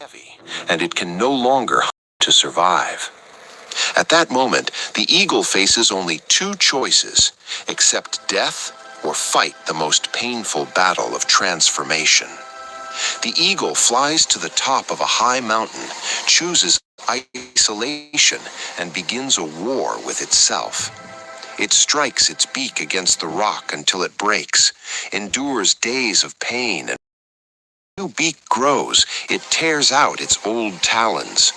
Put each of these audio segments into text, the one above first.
heavy, and it can no longer hunt to survive. At that moment, the eagle faces only two choices: accept death or fight the most painful battle of transformation. The eagle flies to the top of a high mountain, chooses isolation, and begins a war with itself. It strikes its beak against the rock until it breaks, endures days of pain, and when a new beak grows, it tears out its old talons.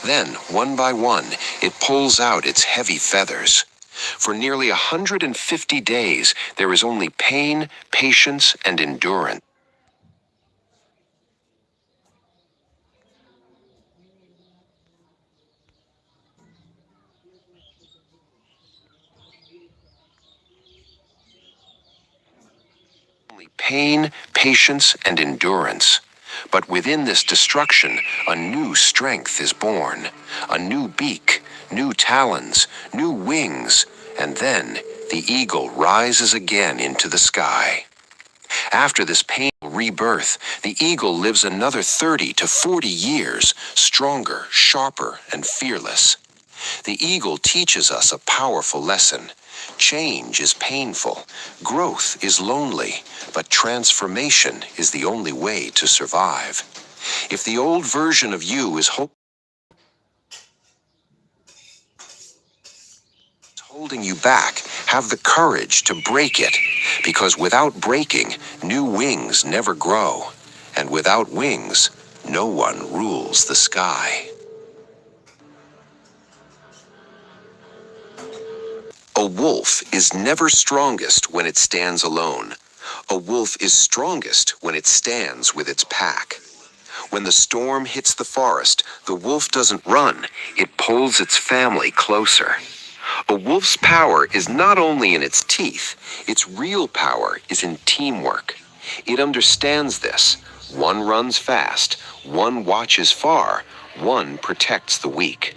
Then, one by one, it pulls out its heavy feathers. For nearly 150 days, there is only pain, patience, and endurance. Only pain, patience, and endurance. But within this destruction, a new strength is born. A new beak, new talons, new wings, and then the eagle rises again into the sky. After this painful rebirth, the eagle lives another 30 to 40 years, stronger, sharper, and fearless. The eagle teaches us a powerful lesson. Change is painful, growth is lonely, but transformation is the only way to survive. If the old version of you is holding you back, have the courage to break it, because without breaking, new wings never grow, and without wings, no one rules the sky. A wolf is never strongest when it stands alone. A wolf is strongest when it stands with its pack. When the storm hits the forest, the wolf doesn't run, it pulls its family closer. A wolf's power is not only in its teeth, its real power is in teamwork. It understands this. One runs fast, one watches far, one protects the weak.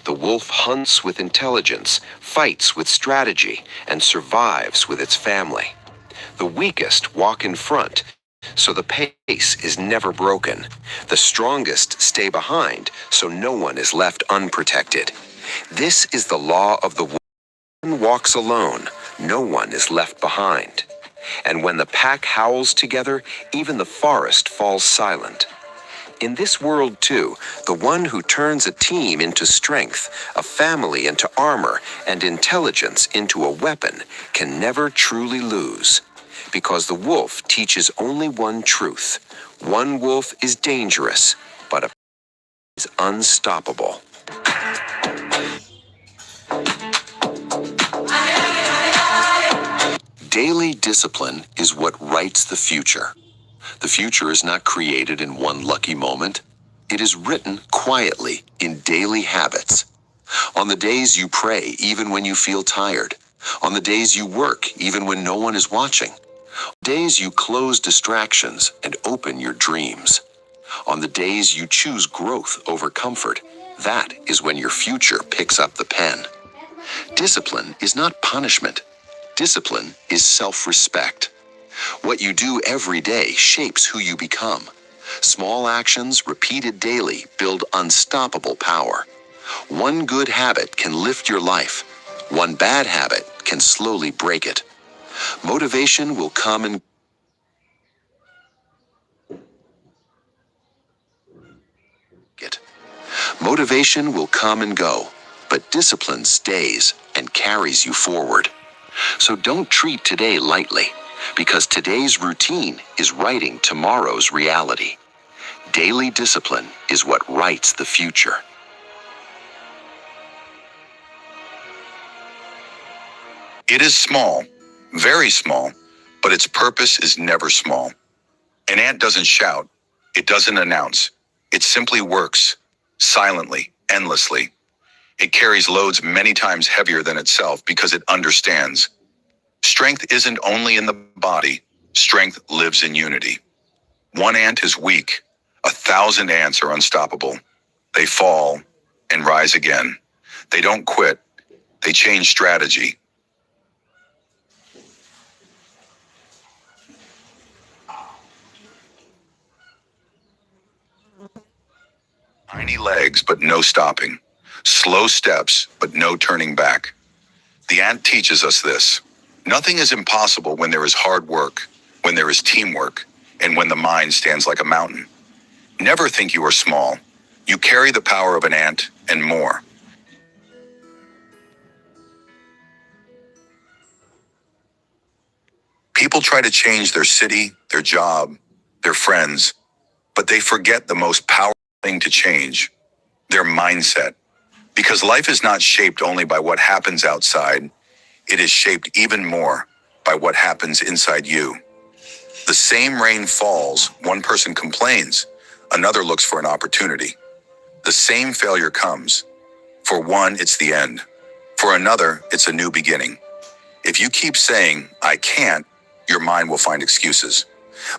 The wolf hunts with intelligence, fights with strategy, and survives with its family. The weakest walk in front, so the pace is never broken. The strongest stay behind, so no one is left unprotected. This is the law of the wolf. One walks alone, no one is left behind. And when the pack howls together, even the forest falls silent. In this world, too, the one who turns a team into strength, a family into armor, and intelligence into a weapon can never truly lose. Because the wolf teaches only one truth. One wolf is dangerous, but a is unstoppable. Daily discipline is what writes the future. The future is not created in one lucky moment. It is written quietly in daily habits. On the days you pray, even when you feel tired. On the days you work, even when no one is watching. On the days you close distractions and open your dreams. On the days you choose growth over comfort. That is when your future picks up the pen. Discipline is not punishment. Discipline is self-respect. What you do every day shapes who you become. Small actions repeated daily build unstoppable power. One good habit can lift your life. One bad habit can slowly break it. Motivation will come and get. Motivation will come and go, but discipline stays and carries you forward. So don't treat today lightly, because today's routine is writing tomorrow's reality. Daily discipline is what writes the future. It is small, very small, but its purpose is never small. An ant doesn't shout, it doesn't announce. It simply works, silently, endlessly. It carries loads many times heavier than itself because it understands. Strength isn't only in the body, strength lives in unity. One ant is weak, 1,000 ants are unstoppable. They fall and rise again. They don't quit, they change strategy. Tiny legs, but no stopping. Slow steps, but no turning back. The ant teaches us this. Nothing is impossible when there is hard work, when there is teamwork, and when the mind stands like a mountain. Never think you are small. You carry the power of an ant and more. People try to change their city, their job, their friends, but they forget the most powerful thing to change, their mindset. Because life is not shaped only by what happens outside, it is shaped even more by what happens inside you. The same rain falls, one person complains, another looks for an opportunity. The same failure comes. For one, it's the end. For another, it's a new beginning. If you keep saying, I can't, your mind will find excuses.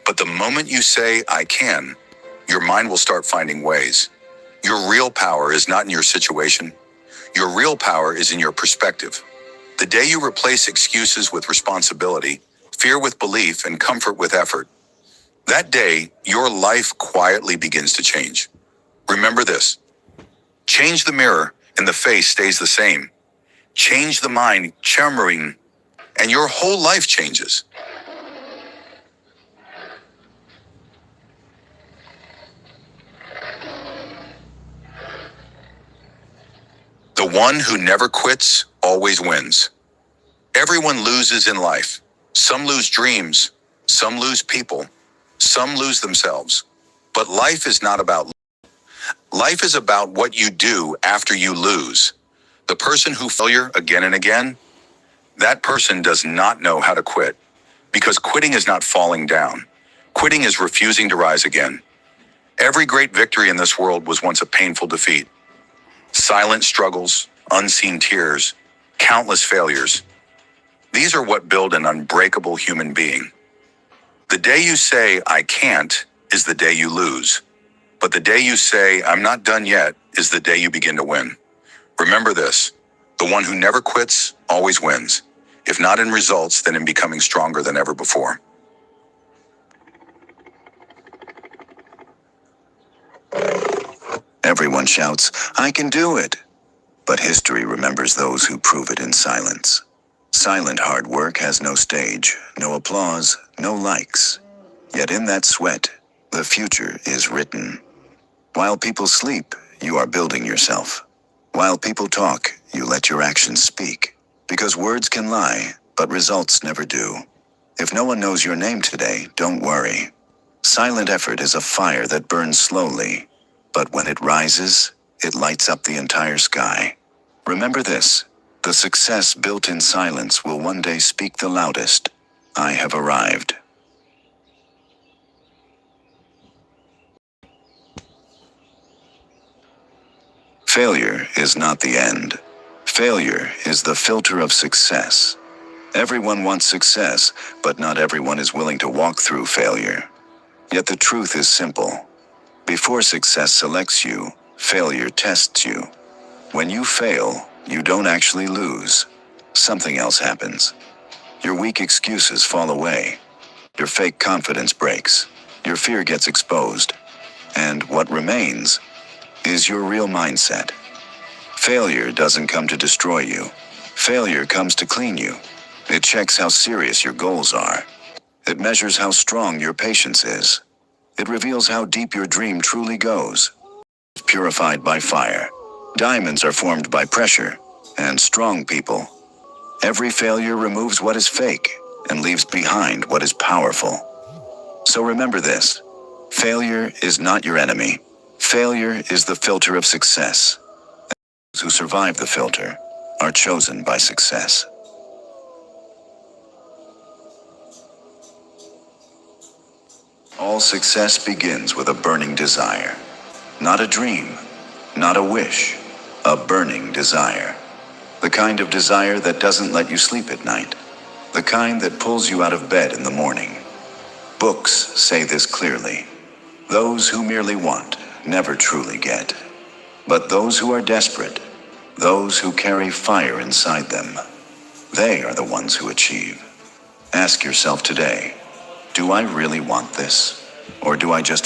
But the moment you say, I can, your mind will start finding ways. Your real power is not in your situation. Your real power is in your perspective. The day you replace excuses with responsibility, fear with belief, and comfort with effort, that day, your life quietly begins to change. Remember this. Change the mirror, and the face stays the same. Change the mind, charming, and your whole life changes. The one who never quits always wins. Everyone loses in life. Some lose dreams, some lose people, some lose themselves. But life is about what you do after you lose. The person who failure again and again, that person does not know how to quit. Because quitting is not falling down. Quitting is refusing to rise again. Every great victory in this world was once a painful defeat. Silent struggles, unseen tears, countless failures. These are what build an unbreakable human being. The day you say, I can't, is the day you lose. But the day you say, I'm not done yet, is the day you begin to win. Remember this. The one who never quits always wins. If not in results, then in becoming stronger than ever before. Everyone shouts, I can do it. But history remembers those who prove it in silence. Silent hard work has no stage, no applause, no likes. Yet in that sweat, the future is written. While people sleep, you are building yourself. While people talk, you let your actions speak. Because words can lie, but results never do. If no one knows your name today, don't worry. Silent effort is a fire that burns slowly, but when it rises, it lights up the entire sky. Remember this, the success built in silence will one day speak the loudest. I have arrived. Failure is not the end. Failure is the filter of success. Everyone wants success, but not everyone is willing to walk through failure. Yet the truth is simple. Before success selects you, failure tests you. When you fail, you don't actually lose. Something else happens. Your weak excuses fall away. Your fake confidence breaks. Your fear gets exposed. And what remains is your real mindset. Failure doesn't come to destroy you. Failure comes to clean you. It checks how serious your goals are. It measures how strong your patience is. It reveals how deep your dream truly goes. Purified by fire. Diamonds are formed by pressure. And strong people. Every failure removes what is fake and leaves behind what is powerful. So remember this. Failure is not your enemy. Failure is the filter of success. Those who survive the filter are chosen by success. All success begins with a burning desire. Not a dream, not a wish, a burning desire. The kind of desire that doesn't let you sleep at night. The kind that pulls you out of bed in the morning. Books say this clearly. Those who merely want never truly get. But those who are desperate, those who carry fire inside them, they are the ones who achieve. Ask yourself today, do I really want this? Or do I just